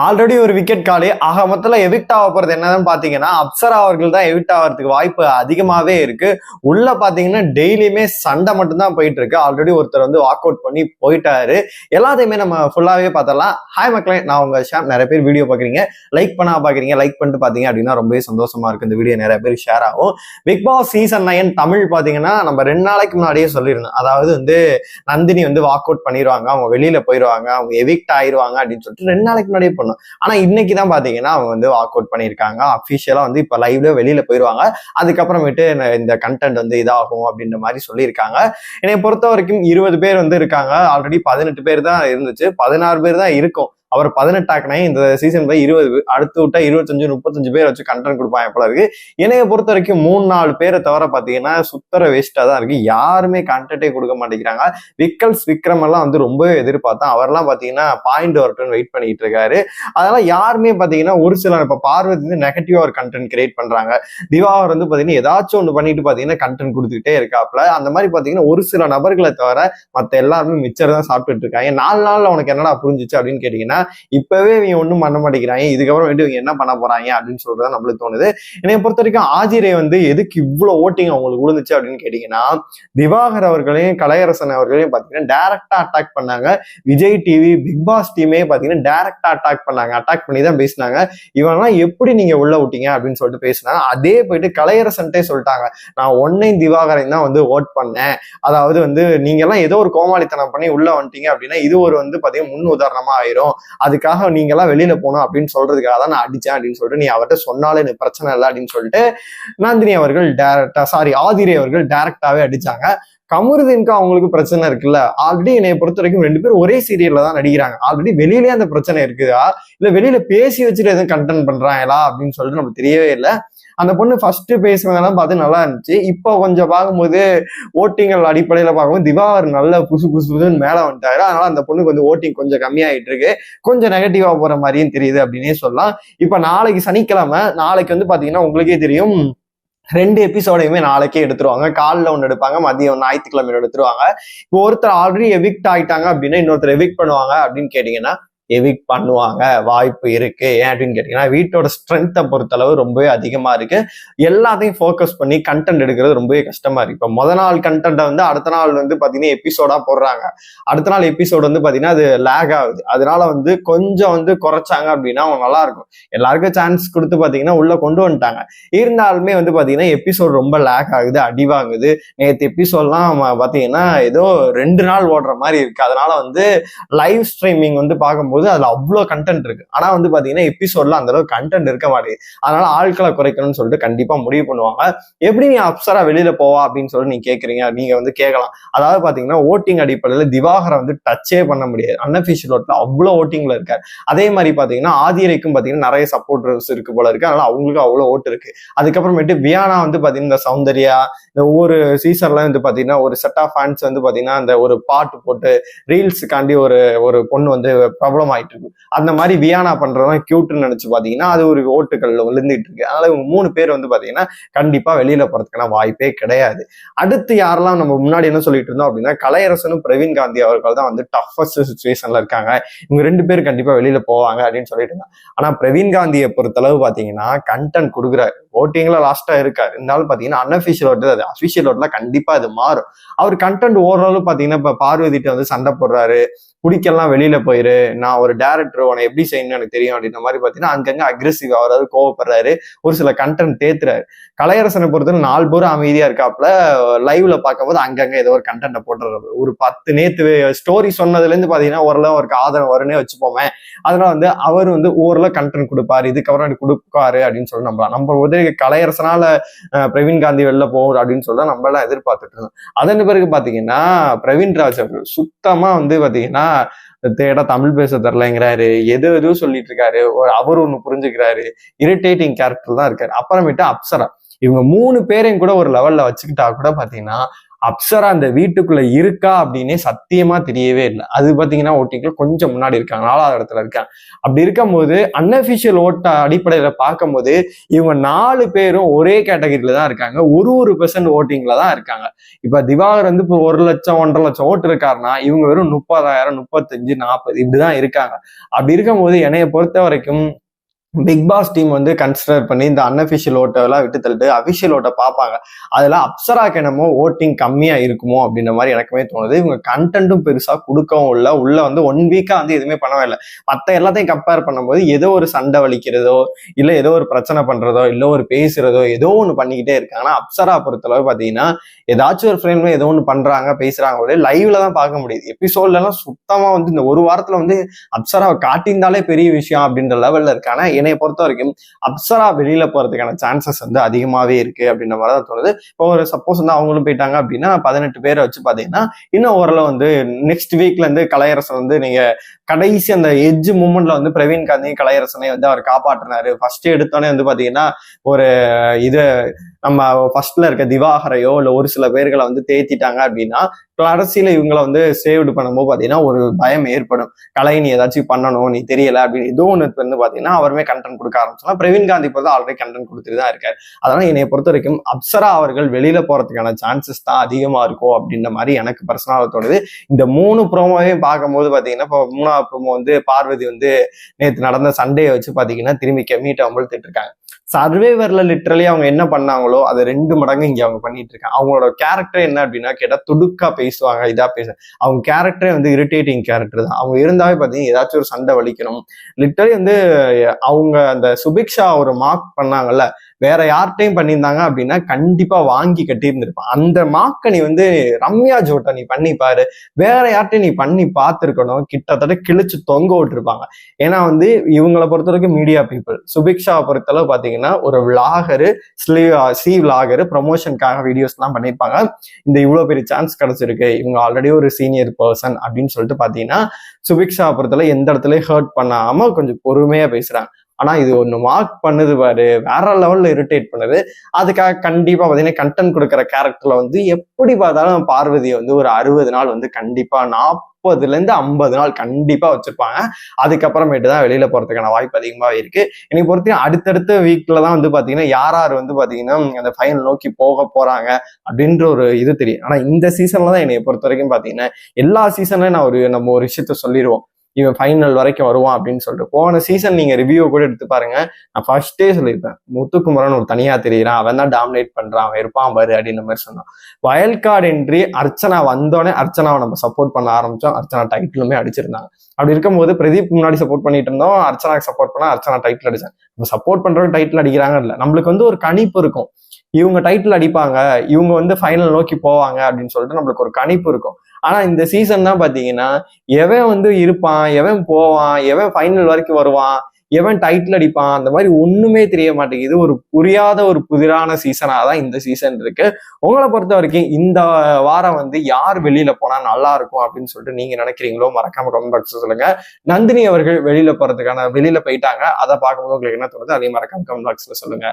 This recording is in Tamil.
ஆல்ரெடி ஒரு விக்கெட் காலி. ஆக மொத்தத்துல எவிக்ட் ஆக போறது என்னன்னு பாத்தீங்கன்னா அப்சரா அவர்கள் தான் எவிக்ட் ஆகிறதுக்கு வாய்ப்பு அதிகமாவே இருக்கு. உள்ள பாத்தீங்கன்னா டெய்லியுமே சண்டை மட்டும்தான் போயிட்டு இருக்கு. ஆல்ரெடி ஒருத்தர் வந்து வாக் அவுட் பண்ணி போயிட்டாரு. எல்லாத்தையுமே நம்ம ஃபுல்லாவே பார்த்தலாம். ஹாய் மக்களே, நான் உங்க ஷாம். நிறைய பேர் வீடியோ பாக்குறீங்க, லைக் பண்ணா பாக்குறீங்க. லைக் பண்ணிட்டு பாத்தீங்க அப்படின்னா ரொம்பவே சந்தோஷமா இருக்கு. இந்த வீடியோ நிறைய பேர் ஷேர் ஆகும். பிக் பாஸ் சீசன் 9 தமிழ் பாத்தீங்கன்னா நம்ம 2 நாளைக்கு முன்னாடியே சொல்லியிருந்தோம். அதாவது வந்து நந்தினி வந்து வாக் அவுட் பண்ணிடுவாங்க, அவங்க வெளியில போயிடுவாங்க, அவங்க எவிக்ட் ஆயிடுவாங்க அப்படின்னு சொல்லிட்டு 2 நாளைக்கு முன்னாடியே பண்ணோம். ஆனா இன்னைக்கு தான் பாத்தீங்கன்னா அவங்க வந்து வாக் அவுட் பண்ணிருக்காங்க. அபிஷியலா வந்து இப்ப லைவ்ல வெளியில போயிருவாங்க. அதுக்கப்புறமேட்டு இந்த கண்டென்ட் வந்து இதாகும் அப்படின்ற மாதிரி சொல்லியிருக்காங்க. என்னை பொறுத்த வரைக்கும் 20 பேர் வந்து இருக்காங்க. ஆல்ரெடி 18 பேர் தான் இருந்துச்சு, 16 பேர் தான் இருக்கும். அவர் 18 ஆக்கினா இந்த சீசன் போய் 20, அடுத்து விட்டா 25 35 பேர் வச்சு கண்டென்ட் கொடுப்பாங்க போல இருக்கு. என்னைய பொறுத்த வரைக்கும் 3-4 பேரை தவிர பாத்தீங்கன்னா சுத்தர வேஸ்டா தான் இருக்கு. யாருமே கண்டென்ட்டே கொடுக்க மாட்டேங்கிறாங்க. விக்ரம் எல்லாம் வந்து ரொம்பவே எதிர்பார்த்தேன். அவரெல்லாம் பாத்தீங்கன்னா பாயிண்ட் வரட்டும்னு வெயிட் பண்ணிட்டு இருக்காரு. அதெல்லாம் யாருமே பாத்தீங்கன்னா ஒரு சிலர் இப்ப பார்வதி வந்து நெகட்டிவா ஒரு கண்டென்ட் கிரியேட் பண்றாங்க. திவாகர் வந்து பாத்தீங்கன்னா ஏதாச்சும் ஒண்ணு பண்ணிட்டு பாத்தீங்கன்னா கண்டென்ட் கொடுத்துக்கிட்டே இருக்காப்ல. அந்த மாதிரி பாத்தீங்கன்னா ஒரு சில நபர்களை தவிர மத்த எல்லாருமே மிச்சர் தான் சாப்பிட்டுட்டு இருக்காங்க. 4 நாள்ல உனக்கு என்னடா புரிஞ்சிச்சு அப்படின்னு கேட்டீங்கன்னா இப்பவே இவங்க ஒண்ணும் பண்ண மாட்டேங்கிறாங்க, இதுக்கப்புறம் இவங்க என்ன பண்ண போறாங்க அப்படின்னு சொல்றதா நம்மளுக்கு தோணுது. என்னை பொறுத்த வரைக்கும் ஆஜிரே வந்து எதுக்கு இவ்வளவு ஓட்டிங் அவங்களுக்கு விழுந்துச்சு அப்படின்னு கேட்டீங்கன்னா, திவாகர் அவர்களையும் கலையரசன் அவர்களையும் பாத்தீங்கன்னா டைரக்டா அட்டாக் பண்ணாங்க. விஜய் டிவி, பிக் பாஸ் டீமே பாத்தீங்கன்னா டைரக்டா அட்டாக் பண்ணாங்க. அட்டாக் பண்ணி தான் பேசினாங்க. இவங்கெல்லாம் எப்படி நீங்க உள்ள விட்டீங்க அப்படின்னு சொல்லிட்டு பேசினாங்க. அதே போயிட்டு கலையரசன்ட்டே சொல்லிட்டாங்க, நான் ஒன்னையும் திவாகரையும் தான் வந்து ஓட் பண்ணேன். அதாவது வந்து நீங்க எல்லாம் ஏதோ ஒரு கோமாளித்தனம் பண்ணி உள்ள வந்துட்டீங்க அப்படின்னா இது ஒரு வந்து பாத்தீங்கன்னா முன் உதாரணமா ஆயிரும். அதுக்காக நீங்க எல்லாம் வெளியில போகணும் அப்படின்னு சொல்றதுக்காக தான் நான் அடிச்சேன் அப்படின்னு சொல்லிட்டு நீ அவர்கிட்ட சொன்னாலே எனக்கு பிரச்சனை இல்லை அப்படின்னு சொல்லிட்டு நந்தினி அவர்கள் ஆதிரே அவர்கள் டைரக்டாவே அடிச்சாங்க. கமருதீனுக்கு அவங்களுக்கு பிரச்சனை இருக்குல்ல. ஆல்ரெடி என்னை பொறுத்த வரைக்கும் 2 பேரும் ஒரே சீரியல்ல தான் நடிக்கிறாங்க. ஆல்ரெடி வெளியிலேயே அந்த பிரச்சனை இருக்குதா இல்ல வெளியில பேசி வச்சுட்டு எதுவும் கண்டென்ட் பண்றாங்களா அப்படின்னு சொல்லிட்டு நமக்கு தெரியவே இல்லை. அந்த பொண்ணு ஃபர்ஸ்ட் பேசுனதெல்லாம் பார்த்து நல்லா இருந்துச்சு. இப்போ கொஞ்சம் பார்க்கும்போது ஓட்டிங்கள் அடிப்படையில பார்க்கும்போது திவாகர் நல்ல புதுன்னு மேல வந்துட்டாரு. அதனால அந்த பொண்ணுக்கு வந்து ஓட்டிங் கொஞ்சம் கம்மியாயிட்டு இருக்கு. கொஞ்சம் நெகட்டிவா போற மாதிரியும் தெரியுது அப்படின்னே சொல்லலாம். இப்ப நாளைக்கு சனிக்கிழமை, நாளைக்கு வந்து பாத்தீங்கன்னா உங்களுக்கே தெரியும் 2 எபிசோடையுமே நாளைக்கே எடுத்துருவாங்க. காலைல ஒண்ணு எடுப்பாங்க, மதியம் ஞாயிற்றுக்கிழமை எடுத்துருவாங்க. இப்போ ஒருத்தர் ஆல்ரெடி எவிக்ட் ஆயிட்டாங்க அப்படின்னா இன்னொருத்தர் எவிக்ட் பண்ணுவாங்க அப்படின்னு கேட்டீங்கன்னா எவிக்ட் பண்ணுவாங்க, வாய்ப்பு இருக்கு. ஏன் அப்படின்னு கேட்டீங்கன்னா வீட்டோட ஸ்ட்ரென்த்தை பொறுத்தளவு ரொம்பவே அதிகமா இருக்கு. எல்லாத்தையும் ஃபோக்கஸ் பண்ணி கண்டென்ட் எடுக்கிறது ரொம்பவே கஷ்டமா இருக்கு. இப்போ முத நாள் கண்டென்ட்டை வந்து அடுத்த நாள் வந்து பாத்தீங்கன்னா எபிசோடா போடுறாங்க. அடுத்த நாள் எபிசோடு வந்து பாத்தீங்கன்னா அது லேக் ஆகுது. அதனால வந்து கொஞ்சம் வந்து குறைச்சாங்க அப்படின்னா அவங்க நல்லா இருக்கும். எல்லாருக்கும் சான்ஸ் கொடுத்து பாத்தீங்கன்னா உள்ள கொண்டு வந்துட்டாங்க. இருந்தாலுமே வந்து பாத்தீங்கன்னா எபிசோடு ரொம்ப லேக் ஆகுது, அடி வாங்குது. நேற்று எபிசோட்லாம் பாத்தீங்கன்னா ஏதோ 2 நாள் ஓடுற மாதிரி இருக்கு. அதனால வந்து லைவ் ஸ்ட்ரீமிங் வந்து பார்க்கும்போது அதுல அவ்வளவு கண்டென்ட் இருக்கு. ஆனா வந்து பாத்தீங்கன்னா எபிசோட்ல அந்த அளவுக்கு கண்டென்ட் இருக்க மாட்டேங்குது. அதனால ஆட்களை குறைக்கணும்னு சொல்லிட்டு கண்டிப்பா முடிவு பண்ணுவாங்க. எப்படி நீ அப்சரா வெளியில போவா அப்படின்னு சொல்லி நீங்க கேக்குறீங்க, நீங்க வந்து கேட்கலாம். அதாவது பாத்தீங்கன்னா ஓட்டிங் அடிப்படையில திவாகரை வந்து டச்சே பண்ண முடியாது. அன்அபிஷியல் ஓட்ல அவ்வளவு ஓட்டிங்ல இருக்காரு. அதே மாதிரி பாத்தீங்கன்னா ஆதிரைக்கும் பாத்தீங்கன்னா நிறைய சப்போர்ட்டர்ஸ் இருக்கு போல இருக்கு. அதனால அவங்களுக்கு அவ்வளவு ஓட்டு இருக்கு. அதுக்கப்புறமேட்டு வியானா வந்து பாத்தீங்கன்னா இந்த சௌந்தர்யா, இந்த ஒவ்வொரு சீசன்ல வந்து பாத்தீங்கன்னா ஒரு செட் ஆஃப் ஃபேன்ஸ் வந்து பாத்தீங்கன்னா அந்த ஒரு பாட்டு போட்டு ரீல்ஸுக்காண்டி ஒரு பொண்ணு வந்து ப்ராப்ளம் ஆயிட்டு இருக்கு. அந்த மாதிரி வியானா பண்றதுதான் கியூட்னு நினைச்சு பாத்தீங்கன்னா அது ஒரு ஓட்டுகள்ல விழுந்துட்டு இருக்கு. அதனால இவங்க 3 பேர் வந்து பாத்தீங்கன்னா கண்டிப்பா வெளியில போறதுக்கான வாய்ப்பே கிடையாது. அடுத்து யாரெல்லாம் நம்ம முன்னாடி என்ன சொல்லிட்டு இருந்தோம் அப்படின்னா கலையரசனும் பிரவீன் காந்தி அவர்கள் தான் வந்து டஃபஸ்ட் சிச்சுவேஷன்ல இருக்காங்க. இவங்க 2 பேரும் கண்டிப்பா வெளியில போவாங்க அப்படின்னு சொல்லிட்டு இருந்தாங்க. ஆனா பிரவீன் காந்தியை பொறுத்தளவு பாத்தீங்கன்னா கண்டென்ட் கொடுக்குறாரு, ஓட்டிங்ல லாஸ்டா இருக்காரு. இருந்தாலும் பாத்தீங்கன்னா அன்அபிஷியல் ஓட்டு, அது அபிஷியல் ஓட்டுல கண்டிப்பா அது மாறும். அவர் கண்டென்ட் ஓரளவு பாத்தீங்கன்னா இப்ப பார்வதிட்ட வந்து சண்டை போடுறாரு, குடிக்கலாம் வெளியில போயிரு, நான் ஒரு டைரக்டர், உன எப்படி செய்யணும்னு எனக்கு தெரியும் அப்படின்ற மாதிரி பாத்தீங்கன்னா அங்கங்க அக்ரெசிவ் ஆகுறாரு, கோவப்படுறாரு, ஒரு சில கண்டென்ட் தேத்துறாரு. கலையரசனை பொறுத்தவரை 4 பேரும் அமைதியா இருக்காப்புல. லைவ்ல பார்க்கும்போது அங்கங்க ஏதோ ஒரு கண்டென்ட்டை போட்டுறாரு. ஒரு 10 நேத்து ஸ்டோரி சொன்னதுல இருந்து பாத்தீங்கன்னா ஓரளவு அவருக்கு ஆதரவு வரும்னே வச்சுப்போமே. அதனால வந்து அவர் வந்து ஓரளவு கண்டென்ட் கொடுப்பாரு, இதுக்கப்புறம் கொடுப்பாரு அப்படின்னு சொல்லி நம்பலாம். நம்ம உதவி கலையரசனால பிரவீன் காந்தி வெளில போகும் அப்படின்னு சொல்லி நம்ம எல்லாம் எதிர்பார்த்துட்டு இருந்தோம். அதன் பிறகு பாத்தீங்கன்னா பிரவீன் ராஜ் அவர்கள் சுத்தமா வந்து பாத்தீங்கன்னா தேடா தமிழ் பேச தரலைங்கிறாரு, எதுவும் சொல்லிட்டு இருக்காரு, அவர் ஒண்ணு புரிஞ்சுக்கிறாரு, இரிட்டேட்டிங் கேரக்டர் தான் இருக்காரு. அப்புறமேட்டு அப்சரா, இவங்க 3 பேரையும் கூட ஒரு லெவல்ல வச்சுக்கிட்டா கூட பாத்தீங்கன்னா அப்சரா அந்த வீட்டுக்குள்ள இருக்கா அப்படின்னே சத்தியமா தெரியவே இல்லை. அது பாத்தீங்கன்னா ஓட்டிங்குள்ள கொஞ்சம் முன்னாடி இருக்காங்க, 4வது இடத்துல இருக்காங்க. அப்படி இருக்கும்போது அன்அபிஷியல் ஓட்ட அடிப்படையில பார்க்கும்போது இவங்க 4 பேரும் ஒரே கேட்டகரியில தான் இருக்காங்க, ஒரு பெர்சன்ட் ஓட்டிங்ல தான் இருக்காங்க. இப்ப திவாகர் வந்து இப்போ 1 லட்சம் 1.5 லட்சம் ஓட்டு இருக்காருன்னா இவங்க வெறும் 30,000 35 40 இப்படிதான் இருக்காங்க. அப்படி இருக்கும்போது என்னைய பொறுத்த வரைக்கும் பிக் பாஸ் டீம் வந்து கன்சிடர் பண்ணி இந்த அன்அபிஷியல் ஓட்டெல்லாம் விட்டு தள்ளிட்டு அபிஷியல் ஓட்டை பார்ப்பாங்க. அதுல அப்சராக்கு என்னமோ ஓட்டிங் கம்மியா இருக்குமோ அப்படின்ற மாதிரி எனக்குமே தோணுது. இவங்க கண்டென்ட்டும் பெருசா கொடுக்கவும் இல்லை, உள்ள வந்து 1 வீக்கா வந்து எதுவுமே பண்ணவே இல்லை. மற்ற எல்லாத்தையும் கம்பேர் பண்ணும்போது ஏதோ ஒரு சண்டை வலிக்கிறதோ இல்லை ஏதோ ஒரு பிரச்சனை பண்றதோ இல்லை ஒரு பேசுறதோ ஏதோ ஒன்று பண்ணிக்கிட்டே இருக்காங்க. ஆனா அப்சரா பொறுத்தளவு பாத்தீங்கன்னா ஏதாச்சும் ஒரு ஃப்ரேம்ல ஏதோ ஒன்று பண்றாங்க பேசுறாங்க, லைவ்ல தான் பார்க்க முடியுது. எபிசோட்ல எல்லாம் சுத்தமா வந்து இந்த ஒரு வாரத்துல வந்து அப்சராவை காட்டியிருந்தாலே பெரிய விஷயம் அப்படின்ற லெவல்ல இருக்காங்க. என்னை பொறுத்த வரைக்கும் அப்சரா வெளியில போறதுக்கான சான்சஸ் வந்து அதிகமாவே இருக்கு அப்படின்ற மாதிரி தான் தோணுது. இப்போ ஒரு சப்போஸ் வந்து அவங்களும் போயிட்டாங்க அப்படின்னா 18 பேரை வச்சு பாத்தீங்கன்னா இன்னும் ஓரளவு வந்து நெக்ஸ்ட் வீக்ல இருந்து கலையரசன் வந்து நீங்க கடைசி அந்த எட்ஜ் மூமெண்ட்ல வந்து பிரவீன் காந்தி கலையரசனை வந்து அவர் காப்பாற்றினாரு. ஃபர்ஸ்ட் எடுத்தோடனே வந்து பாத்தீங்கன்னா ஒரு இது நம்ம ஃபர்ஸ்ட்ல இருக்க திவாகரையோ இல்ல ஒரு சில பேர்களை வந்து தேத்திட்டாங்க அப்படின்னா கடைசியில இவங்களை வந்து சேவ்டு பண்ணும்போது பாத்தீங்கன்னா ஒரு பயம் ஏற்படும். கலை நீ ஏதாச்சும் பண்ணணும், நீ தெரியல அப்படின்னு ஏதோ ஒன்று வந்து பாத்தீங்கன்னா அவருமே கண்டென்ட் கொடுக்க ஆரம்பிச்சோம்னா பிரவீன் காந்தி பொறுத்த ஆல்ரெடி கண்டென்ட் கொடுத்துட்டு தான் இருக்காரு. அதனால என்னை பொறுத்த வரைக்கும் அப்சரா அவர்கள் வெளியில போறதுக்கான சான்சஸ் தான் அதிகமா இருக்கும் அப்படின்ற மாதிரி எனக்கு பர்சனலா தோணுது. இந்த 3 ப்ரோமோவையும் பார்க்கும்போது பாத்தீங்கன்னா இப்போ 3வது ப்ரோமோ வந்து பார்வதி வந்து நேற்று நடந்த சண்டையை வச்சு பாத்தீங்கன்னா திரும்பி கெமிட்ட அம்பழுத்திட்டு இருக்காங்க. சர்வேவர்ல லிட்டரலி அவங்க என்ன பண்ணாங்களோ அதை 2 மடங்கு இங்க அவங்க பண்ணிட்டு இருக்காங்க. அவங்களோட கேரக்டர் என்ன அப்படின்னா கேட்டா துடுக்கா பேசுவாங்க, இதா அவங்க கேரக்டரே வந்து இரிட்டேட்டிங் கேரக்டர் தான். அவங்க இருந்தாவே பாத்தீங்கன்னா ஏதாச்சும் ஒரு சண்டை வலிக்கணும். லிட்டரலி வந்து அவங்க அந்த சுபிக்ஷா ஒரு மார்க் பண்ணாங்கல்ல, வேற யார்கிட்டையும் பண்ணியிருந்தாங்க அப்படின்னா கண்டிப்பா வாங்கி கட்டி இருந்திருப்பான். அந்த மார்க்கை நீ வந்து ரம்யா ஜோட்டா நீ பண்ணி பாரு, வேற யார்கிட்டையும் நீ பண்ணி பார்த்துருக்கணும், கிட்டத்தட்ட கிழிச்சு தொங்க விட்டுருப்பாங்க. ஏன்னா வந்து இவங்களை பொறுத்த வரைக்கும் மீடியா பீப்புள், சுபிக்ஷாவை பொறுத்தளவு பாத்தீங்கன்னா ஒரு விளாகரு விளாகரு ப்ரமோஷனுக்காக வீடியோஸ் எல்லாம் பண்ணியிருப்பாங்க. இந்த இவ்வளவு பெரிய சான்ஸ் கிடைச்சிருக்கு, இவங்க ஆல்ரெடி ஒரு சீனியர் பர்சன் அப்படின்னு சொல்லிட்டு பாத்தீங்கன்னா சுபிக்ஷாவை பொறுத்தளவு எந்த இடத்துலயும் ஹர்ட் பண்ணாம கொஞ்சம் பொறுமையா பேசுறாங்க. ஆனா இது ஒண்ணு மார்க் பண்ணுது பாரு, வேற லெவல்ல இரிட்டேட் பண்ணுது. அதுக்காக கண்டிப்பா பாத்தீங்கன்னா கண்டென்ட் கொடுக்குற கேரக்டர்ல வந்து எப்படி பார்த்தாலும் பார்வதியை வந்து ஒரு 60 நாள் வந்து கண்டிப்பா 40ல இருந்து 50 நாள் கண்டிப்பா வச்சிருப்பாங்க. அதுக்கப்புறமேட்டு தான் வெளியில போறதுக்கான வாய்ப்பு அதிகமாவே இருக்கு. என்னை பொறுத்த அடுத்தடுத்த வீக்ல தான் வந்து பாத்தீங்கன்னா யார் வந்து பாத்தீங்கன்னா அந்த ஃபைனல் நோக்கி போக போறாங்க அப்படின்ற ஒரு இது தெரியும். ஆனா இந்த சீசன்ல தான் என்னை பொறுத்த வரைக்கும் பாத்தீங்கன்னா எல்லா சீசன்லயும் நம்ம ஒரு விஷயத்த சொல்லிடுவோம், இவன் ஃபைனல் வரைக்கும் வருவான் அப்படின்னு சொல்லிட்டு. போன சீசன் நீங்க ரிவ்யூ கூட எடுத்து பாருங்க, நான் ஃபர்ஸ்டே சொல்லியிருப்பேன் முத்துக்குமரன் ஒரு தனியா தெரியுறான், அவன் தான் டாமினேட் பண்றான், அவன் இருப்பான் பாரு அப்படின்ற மாதிரி சொன்னான். வயல் கார்டு என்ட்ரி அர்ச்சனா வந்தோடனே அர்ச்சனாவை நம்ம சப்போர்ட் பண்ண ஆரம்பிச்சோம். அர்ச்சனா டைட்டிலுமே அடிச்சிருந்தாங்க. அப்படி இருக்கும்போது பிரதீப் முன்னாடி சப்போர்ட் பண்ணிட்டு இருந்தோம், அர்ச்சனாக்கு சப்போர்ட் பண்ணா அர்ச்சனா டைட்டில் அடிச்சாங்க. நம்ம சப்போர்ட் பண்றவங்க டைட்டில் அடிக்கிறாங்க இல்ல, நம்மளுக்கு வந்து ஒரு கணிப்பு இருக்கும், இவங்க டைட்டில் அடிப்பாங்க, இவங்க வந்து ஃபைனல் நோக்கி போவாங்க அப்படின்னு சொல்லிட்டு நம்மளுக்கு ஒரு கணிப்பு இருக்கும். ஆனா இந்த சீசன் தான் பாத்தீங்கன்னா எவன் வந்து இருப்பான், எவன் போவான், எவன் ஃபைனல் வரைக்கும் வருவான், எவன் டைட்டில் அடிப்பான், அந்த மாதிரி ஒண்ணுமே தெரிய மாட்டேங்குது. ஒரு புரியாத ஒரு புதிரான சீசனா தான் இந்த சீசன் இருக்கு. உங்களை பொறுத்த வரைக்கும் இந்த வாரம் வந்து யார் வெளியில போனா நல்லா இருக்கும் அப்படின்னு சொல்லிட்டு நீங்க நினைக்கிறீங்களோ மறக்காம கமெண்ட் பாக்ஸ்ல சொல்லுங்க. நந்தினி அவர்கள் வெளியில போயிட்டாங்க, அதை பார்க்கும்போது உங்களுக்கு என்ன தோணுது அதையும் மறக்காம கமெண்ட் பாக்ஸ்ல சொல்லுங்க.